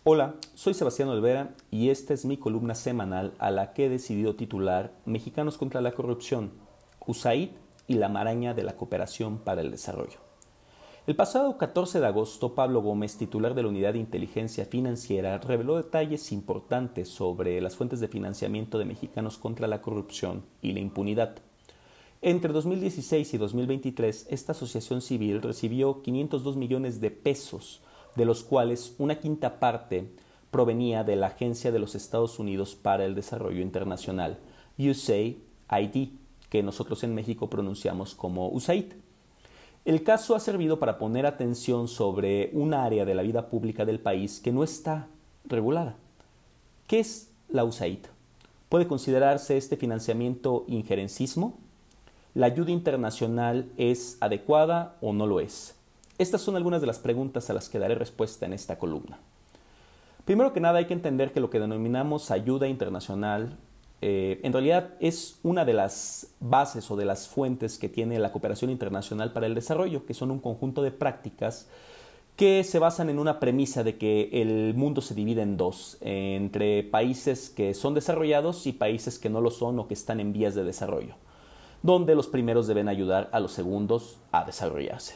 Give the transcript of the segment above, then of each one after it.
Hola, soy Sebastián Olvera y esta es mi columna semanal a la que he decidido titular Mexicanos contra la corrupción, USAID y la maraña de la cooperación para el desarrollo. El pasado 14 de agosto, Pablo Gómez, titular de la Unidad de Inteligencia Financiera, reveló detalles importantes sobre las fuentes de financiamiento de Mexicanos contra la corrupción y la impunidad. Entre 2016 y 2023, esta asociación civil recibió 502 millones de pesos, de los cuales una quinta parte provenía de la Agencia de los Estados Unidos para el Desarrollo Internacional, USAID, que nosotros en México pronunciamos como USAID. El caso ha servido para poner atención sobre un área de la vida pública del país que no está regulada. ¿Qué es la USAID? ¿Puede considerarse este financiamiento injerencismo? ¿La ayuda internacional es adecuada o no lo es? Estas son algunas de las preguntas a las que daré respuesta en esta columna. Primero que nada hay que entender que lo que denominamos ayuda internacional en realidad es una de las bases o de las fuentes que tiene la cooperación internacional para el desarrollo, que son un conjunto de prácticas que se basan en una premisa de que el mundo se divide en dos, entre países que son desarrollados y países que no lo son o que están en vías de desarrollo, donde los primeros deben ayudar a los segundos a desarrollarse.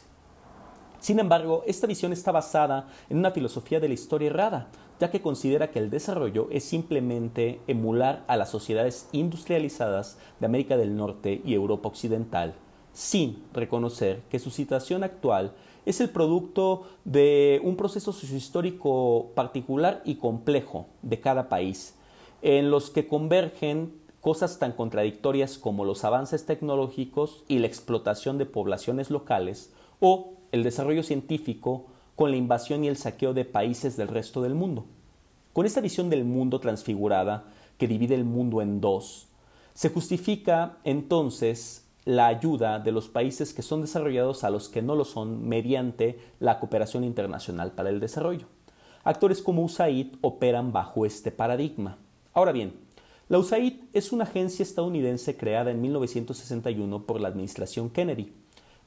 Sin embargo, esta visión está basada en una filosofía de la historia errada, ya que considera que el desarrollo es simplemente emular a las sociedades industrializadas de América del Norte y Europa Occidental, sin reconocer que su situación actual es el producto de un proceso sociohistórico particular y complejo de cada país, en los que convergen cosas tan contradictorias como los avances tecnológicos y la explotación de poblaciones locales o el desarrollo científico con la invasión y el saqueo de países del resto del mundo. Con esta visión del mundo transfigurada que divide el mundo en dos, se justifica entonces la ayuda de los países que son desarrollados a los que no lo son mediante la cooperación internacional para el desarrollo. Actores como USAID operan bajo este paradigma. Ahora bien, la USAID es una agencia estadounidense creada en 1961 por la administración Kennedy.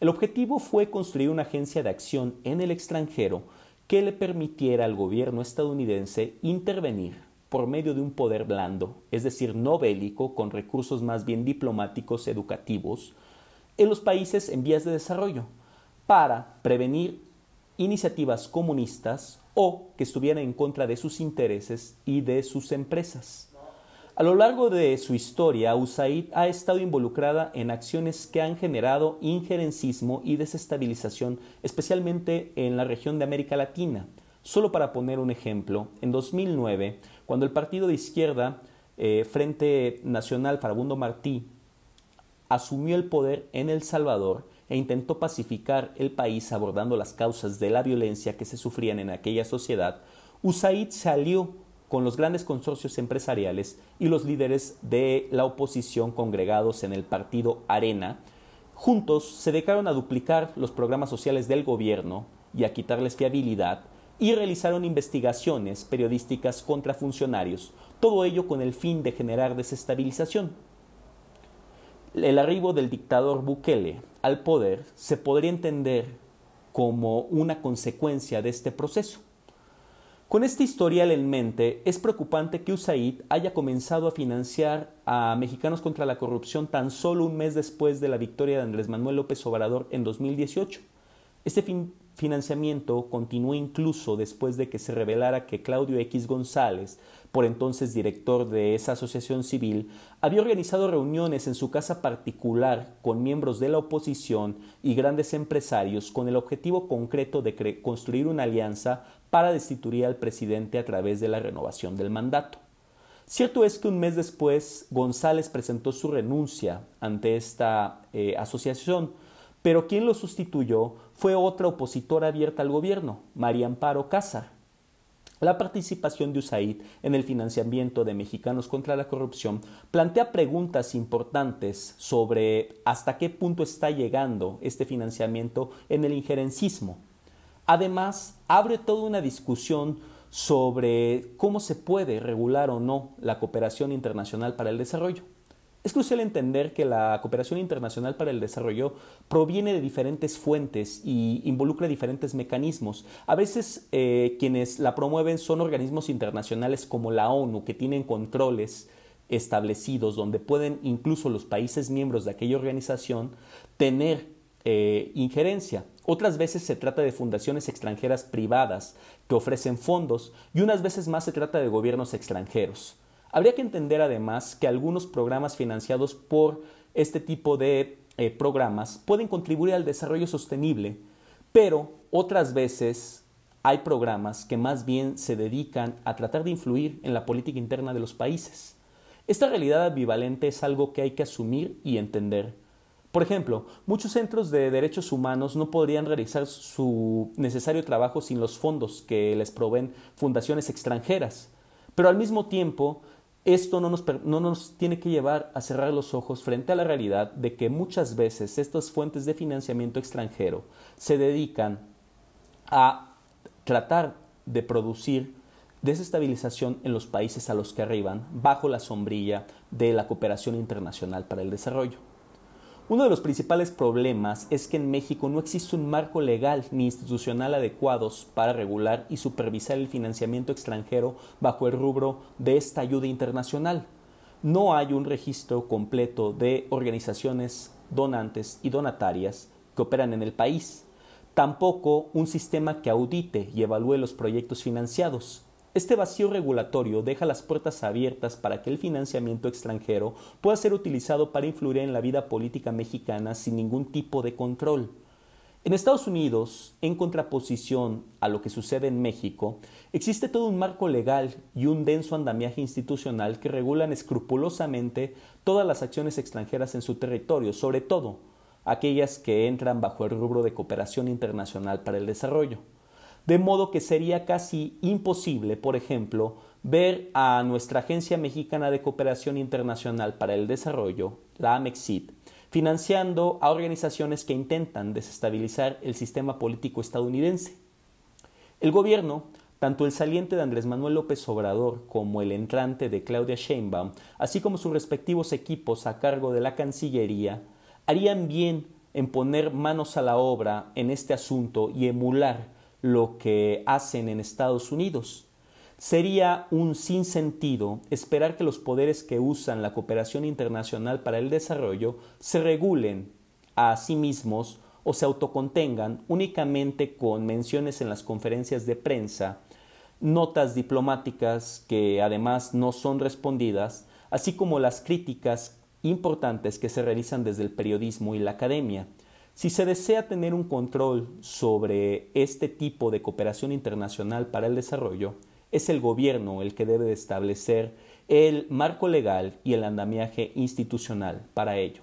El objetivo fue construir una agencia de acción en el extranjero que le permitiera al gobierno estadounidense intervenir por medio de un poder blando, es decir, no bélico, con recursos más bien diplomáticos educativos, en los países en vías de desarrollo, para prevenir iniciativas comunistas o que estuvieran en contra de sus intereses y de sus empresas. A lo largo de su historia, USAID ha estado involucrada en acciones que han generado injerencismo y desestabilización, especialmente en la región de América Latina. Solo para poner un ejemplo, en 2009, cuando el partido de izquierda Frente Nacional Farabundo Martí asumió el poder en El Salvador e intentó pacificar el país abordando las causas de la violencia que se sufrían en aquella sociedad, USAID salió con los grandes consorcios empresariales y los líderes de la oposición congregados en el partido Arena. Juntos se dedicaron a duplicar los programas sociales del gobierno y a quitarles fiabilidad y realizaron investigaciones periodísticas contra funcionarios, todo ello con el fin de generar desestabilización. El arribo del dictador Bukele al poder se podría entender como una consecuencia de este proceso. Con este historial en mente, es preocupante que USAID haya comenzado a financiar a Mexicanos contra la corrupción tan solo un mes después de la victoria de Andrés Manuel López Obrador en 2018. Este financiamiento continuó incluso después de que se revelara que Claudio X González, por entonces director de esa asociación civil, había organizado reuniones en su casa particular con miembros de la oposición y grandes empresarios con el objetivo concreto de construir una alianza para destituir al presidente a través de la renovación del mandato. Cierto es que un mes después González presentó su renuncia ante esta asociación, pero quien lo sustituyó fue otra opositora abierta al gobierno, María Amparo Cázar. La participación de USAID en el financiamiento de Mexicanos contra la corrupción plantea preguntas importantes sobre hasta qué punto está llegando este financiamiento en el injerencismo. Además, abre toda una discusión sobre cómo se puede regular o no la cooperación internacional para el desarrollo. Es crucial entender que la cooperación internacional para el desarrollo proviene de diferentes fuentes y involucra diferentes mecanismos. A veces quienes la promueven son organismos internacionales como la ONU, que tienen controles establecidos donde pueden incluso los países miembros de aquella organización tener injerencia. Otras veces se trata de fundaciones extranjeras privadas que ofrecen fondos y unas veces más se trata de gobiernos extranjeros. Habría que entender además que algunos programas financiados por este tipo de programas pueden contribuir al desarrollo sostenible, pero otras veces hay programas que más bien se dedican a tratar de influir en la política interna de los países. Esta realidad ambivalente es algo que hay que asumir y entender. Por ejemplo, muchos centros de derechos humanos no podrían realizar su necesario trabajo sin los fondos que les proveen fundaciones extranjeras, pero al mismo tiempo esto no nos tiene que llevar a cerrar los ojos frente a la realidad de que muchas veces estas fuentes de financiamiento extranjero se dedican a tratar de producir desestabilización en los países a los que arriban bajo la sombrilla de la cooperación internacional para el desarrollo. Uno de los principales problemas es que en México no existe un marco legal ni institucional adecuados para regular y supervisar el financiamiento extranjero bajo el rubro de esta ayuda internacional. No hay un registro completo de organizaciones donantes y donatarias que operan en el país. Tampoco un sistema que audite y evalúe los proyectos financiados. Este vacío regulatorio deja las puertas abiertas para que el financiamiento extranjero pueda ser utilizado para influir en la vida política mexicana sin ningún tipo de control. En Estados Unidos, en contraposición a lo que sucede en México, existe todo un marco legal y un denso andamiaje institucional que regulan escrupulosamente todas las acciones extranjeras en su territorio, sobre todo aquellas que entran bajo el rubro de cooperación internacional para el desarrollo. De modo que sería casi imposible, por ejemplo, ver a nuestra Agencia Mexicana de Cooperación Internacional para el Desarrollo, la AMEXID, financiando a organizaciones que intentan desestabilizar el sistema político estadounidense. El gobierno, tanto el saliente de Andrés Manuel López Obrador como el entrante de Claudia Sheinbaum, así como sus respectivos equipos a cargo de la Cancillería, harían bien en poner manos a la obra en este asunto y emular lo que hacen en Estados Unidos. Sería un sinsentido esperar que los poderes que usan la cooperación internacional para el desarrollo se regulen a sí mismos o se autocontengan únicamente con menciones en las conferencias de prensa, notas diplomáticas que además no son respondidas, así como las críticas importantes que se realizan desde el periodismo y la academia. Si se desea tener un control sobre este tipo de cooperación internacional para el desarrollo, es el gobierno el que debe de establecer el marco legal y el andamiaje institucional para ello.